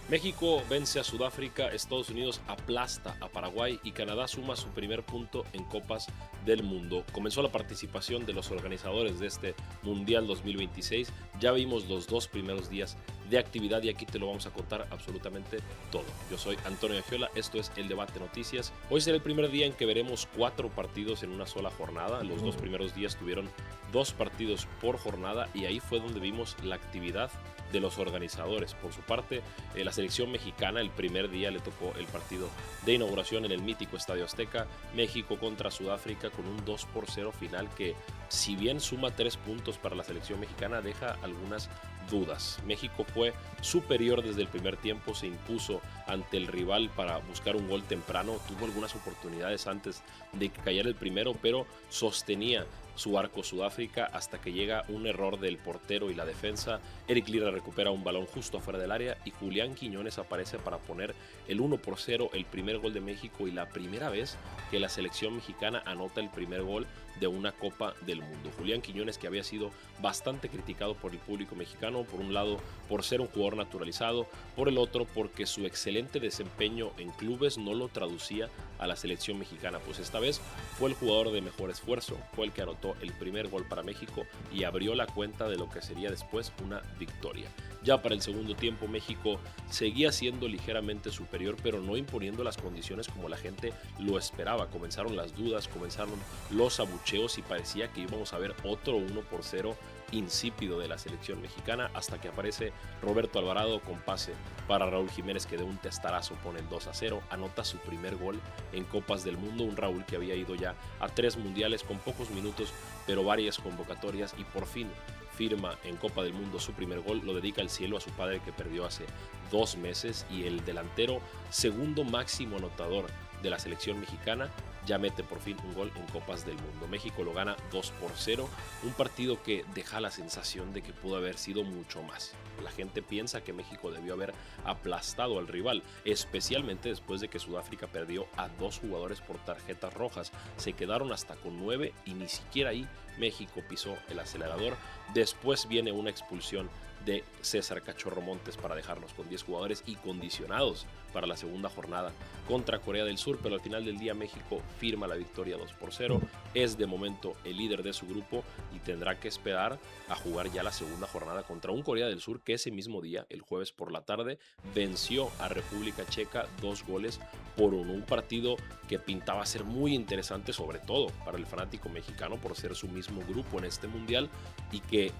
México vence a Sudáfrica, Estados Unidos aplasta a Paraguay y Canadá suma su primer punto en Copas del Mundo. Comenzó la participación de los organizadores de este Mundial 2026. Ya vimos los dos primeros días de actividad y aquí te lo vamos a contar absolutamente todo. Yo soy Antonio Agiola, esto es El Debate Noticias. Hoy será el primer día en que veremos 4 partidos en una sola jornada. Los dos primeros días tuvieron 2 partidos por jornada y ahí fue donde vimos la actividad de los organizadores. Por su parte, la selección mexicana el primer día le tocó el partido de inauguración en el mítico Estadio Azteca, México contra Sudáfrica con un 2-0 final que, si bien suma 3 puntos para la selección mexicana, deja algunas dudas. México fue superior desde el primer tiempo, se impuso ante el rival para buscar un gol temprano, tuvo algunas oportunidades antes de que cayera el primero, pero sostenía su arco Sudáfrica hasta que llega un error del portero y la defensa. Eric Lira recupera un balón justo afuera del área y Julián Quiñones aparece para poner el 1-0, el primer gol de México y la primera vez que la selección mexicana anota el primer gol de una Copa del Mundo. Julián Quiñones, que había sido bastante criticado por el público mexicano, por un lado por ser un jugador naturalizado, por el otro porque su excelente desempeño en clubes no lo traducía a la selección mexicana, pues esta vez fue el jugador de mejor esfuerzo, fue el que anotó el primer gol para México y abrió la cuenta de lo que sería después una victoria. Ya para el segundo tiempo México seguía siendo ligeramente superior, pero no imponiendo las condiciones como la gente lo esperaba. Comenzaron las dudas, comenzaron los abucheos y parecía que íbamos a ver otro 1-0 insípido de la selección mexicana hasta que aparece Roberto Alvarado con pase para Raúl Jiménez, que de un testarazo pone el 2-0, anota su primer gol en Copas del Mundo, un Raúl que había ido ya a 3 mundiales con pocos minutos pero varias convocatorias y por fin firma en Copa del Mundo su primer gol, lo dedica al cielo a su padre que perdió hace 2 meses y el delantero segundo máximo anotador de la selección mexicana ya mete por fin un gol en Copas del Mundo. México lo gana 2-0, un partido que deja la sensación de que pudo haber sido mucho más. La gente piensa que México debió haber aplastado al rival, especialmente después de que Sudáfrica perdió a 2 jugadores por tarjetas rojas. Se quedaron hasta con 9 y ni siquiera ahí México pisó el acelerador. Después viene una expulsión de César Cachorro Montes para dejarnos con 10 jugadores y condicionados para la segunda jornada contra Corea del Sur, pero al final del día México firma la victoria 2-0, es de momento el líder de su grupo y tendrá que esperar a jugar ya la segunda jornada contra un Corea del Sur que ese mismo día, el jueves por la tarde, venció a República Checa 2-1, un partido que pintaba ser muy interesante, sobre todo para el fanático mexicano por ser su mismo grupo en este mundial y que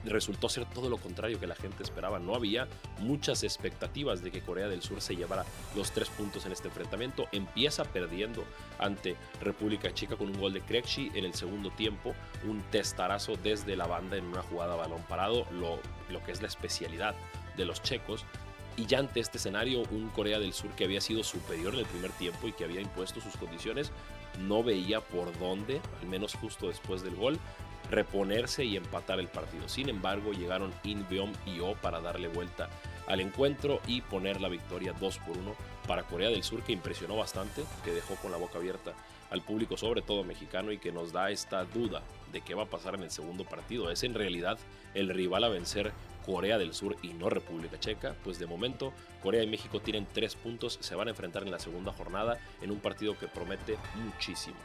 resultó ser todo lo contrario que la gente esperaba. No había muchas expectativas de que Corea del Sur se llevara los 3 puntos en este enfrentamiento. Empieza perdiendo ante República Checa con un gol de Krejci en el segundo tiempo, un testarazo desde la banda en una jugada a balón parado, lo que es la especialidad de los checos. Y ya ante este escenario, un Corea del Sur que había sido superior en el primer tiempo y que había impuesto sus condiciones, no veía por dónde, al menos justo después del gol, reponerse y empatar el partido. Sin embargo, llegaron Inbeom y Oh para darle vuelta al encuentro y poner la victoria 2-1 para Corea del Sur, que impresionó bastante, que dejó con la boca abierta al público, sobre todo mexicano, y que nos da esta duda de qué va a pasar en el segundo partido. ¿Es en realidad el rival a vencer Corea del Sur y no República Checa? Pues de momento Corea y México tienen 3 puntos, se van a enfrentar en la segunda jornada en un partido que promete muchísimo.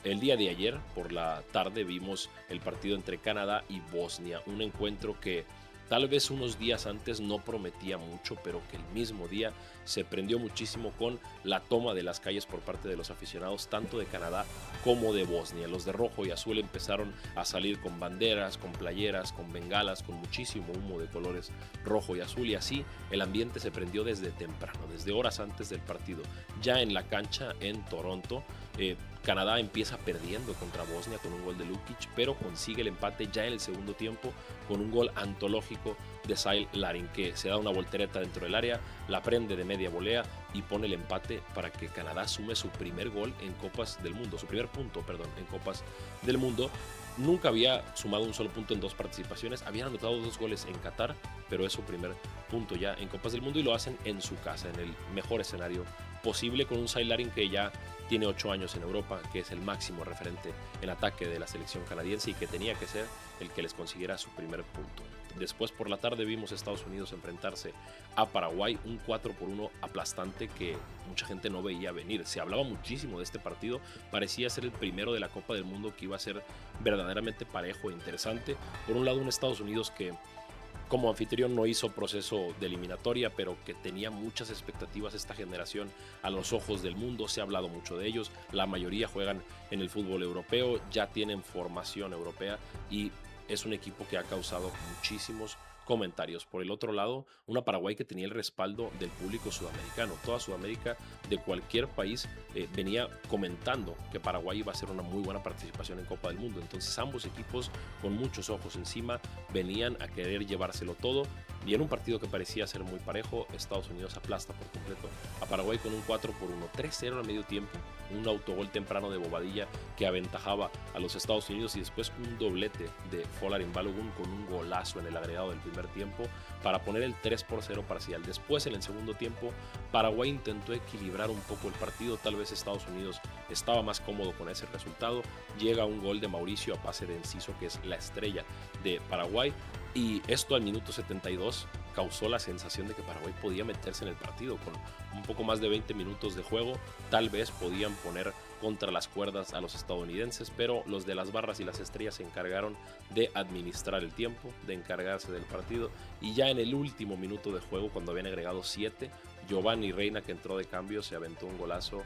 El día de ayer, por la tarde, vimos el partido entre Canadá y Bosnia, un encuentro que tal vez unos días antes no prometía mucho, pero que el mismo día se prendió muchísimo con la toma de las calles por parte de los aficionados, tanto de Canadá como de Bosnia. Los de rojo y azul empezaron a salir con banderas, con playeras, con bengalas, con muchísimo humo de colores rojo y azul, y así el ambiente se prendió desde temprano, desde horas antes del partido. Ya en la cancha en Toronto, Canadá empieza perdiendo contra Bosnia con un gol de Lukic, pero consigue el empate ya en el segundo tiempo con un gol antológico de Sail Larin, que se da una voltereta dentro del área, la prende de media volea y pone el empate para que Canadá sume su primer gol en Copas del Mundo, su primer punto, perdón, en Copas del Mundo. Nunca había sumado un solo punto en 2 participaciones, habían anotado 2 goles en Qatar, pero es su primer punto ya en Copas del Mundo y lo hacen en su casa, en el mejor escenario posible, con un Sail que ya tiene 8 años en Europa, que es el máximo referente en ataque de la selección canadiense y que tenía que ser el que les consiguiera su primer punto. Después por la tarde vimos a Estados Unidos enfrentarse a Paraguay, un 4-1 aplastante que mucha gente no veía venir. Se hablaba muchísimo de este partido, parecía ser el primero de la Copa del Mundo que iba a ser verdaderamente parejo e interesante. Por un lado, un Estados Unidos que como anfitrión no hizo proceso de eliminatoria, pero que tenía muchas expectativas esta generación a los ojos del mundo. Se ha hablado mucho de ellos, la mayoría juegan en el fútbol europeo, ya tienen formación europea y es un equipo que ha causado muchísimos comentarios. Por el otro lado, una Paraguay que tenía el respaldo del público sudamericano. Toda Sudamérica, de cualquier país, venía comentando que Paraguay iba a ser una muy buena participación en Copa del Mundo. Entonces ambos equipos, con muchos ojos encima, venían a querer llevárselo todo. Y en un partido que parecía ser muy parejo, Estados Unidos aplasta por completo a Paraguay con un 4-1, 3-0 al medio tiempo, un autogol temprano de Bobadilla que aventajaba a los Estados Unidos y después un doblete de Folarin Balogun con un golazo en el agregado del primer tiempo para poner el 3-0 parcial. Después en el segundo tiempo Paraguay intentó equilibrar un poco el partido, tal vez Estados Unidos estaba más cómodo con ese resultado. Llega un gol de Mauricio a pase de Enciso, que es la estrella de Paraguay, y esto al minuto 72 causó la sensación de que Paraguay podía meterse en el partido. Con un poco más de 20 minutos de juego, tal vez podían poner contra las cuerdas a los estadounidenses, pero los de las barras y las estrellas se encargaron de administrar el tiempo, de encargarse del partido, y ya en el último minuto de juego, cuando habían agregado 7, Giovanni Reina, que entró de cambio, se aventó un golazo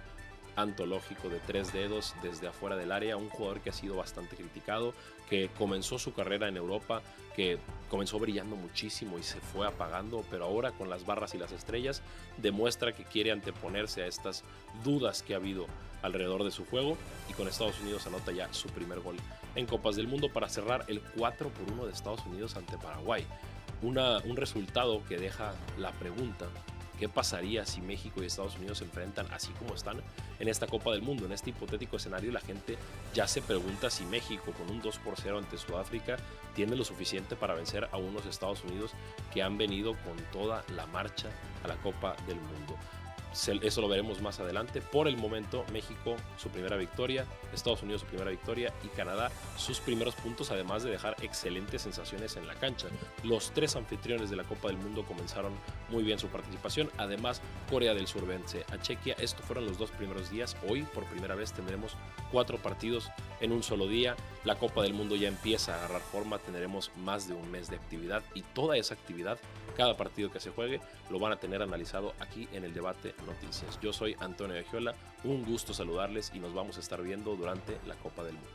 antológico de 3 dedos desde afuera del área, un jugador que ha sido bastante criticado, que comenzó su carrera en Europa, que comenzó brillando muchísimo y se fue apagando, pero ahora con las barras y las estrellas demuestra que quiere anteponerse a estas dudas que ha habido alrededor de su juego, y con Estados Unidos anota ya su primer gol en Copas del Mundo para cerrar el 4-1 de Estados Unidos ante Paraguay. Un resultado que deja la pregunta: ¿qué pasaría si México y Estados Unidos se enfrentan así como están en esta Copa del Mundo? En este hipotético escenario, la gente ya se pregunta si México, con un 2-0 ante Sudáfrica, tiene lo suficiente para vencer a unos Estados Unidos que han venido con toda la marcha a la Copa del Mundo. Eso lo veremos más adelante. Por el momento, México su primera victoria, Estados Unidos su primera victoria y Canadá sus primeros puntos, además de dejar excelentes sensaciones en la cancha. Los 3 anfitriones de la Copa del Mundo comenzaron muy bien su participación. Además, Corea del Sur vence a Chequia. Estos fueron los 2 primeros días. Hoy, por primera vez, tendremos 4 partidos en un solo día. La Copa del Mundo ya empieza a agarrar forma. Tendremos más de un mes de actividad, y toda esa actividad, cada partido que se juegue, lo van a tener analizado aquí en el Debate Noticias. Yo soy Antonio Gagiola, un gusto saludarles y nos vamos a estar viendo durante la Copa del Mundo.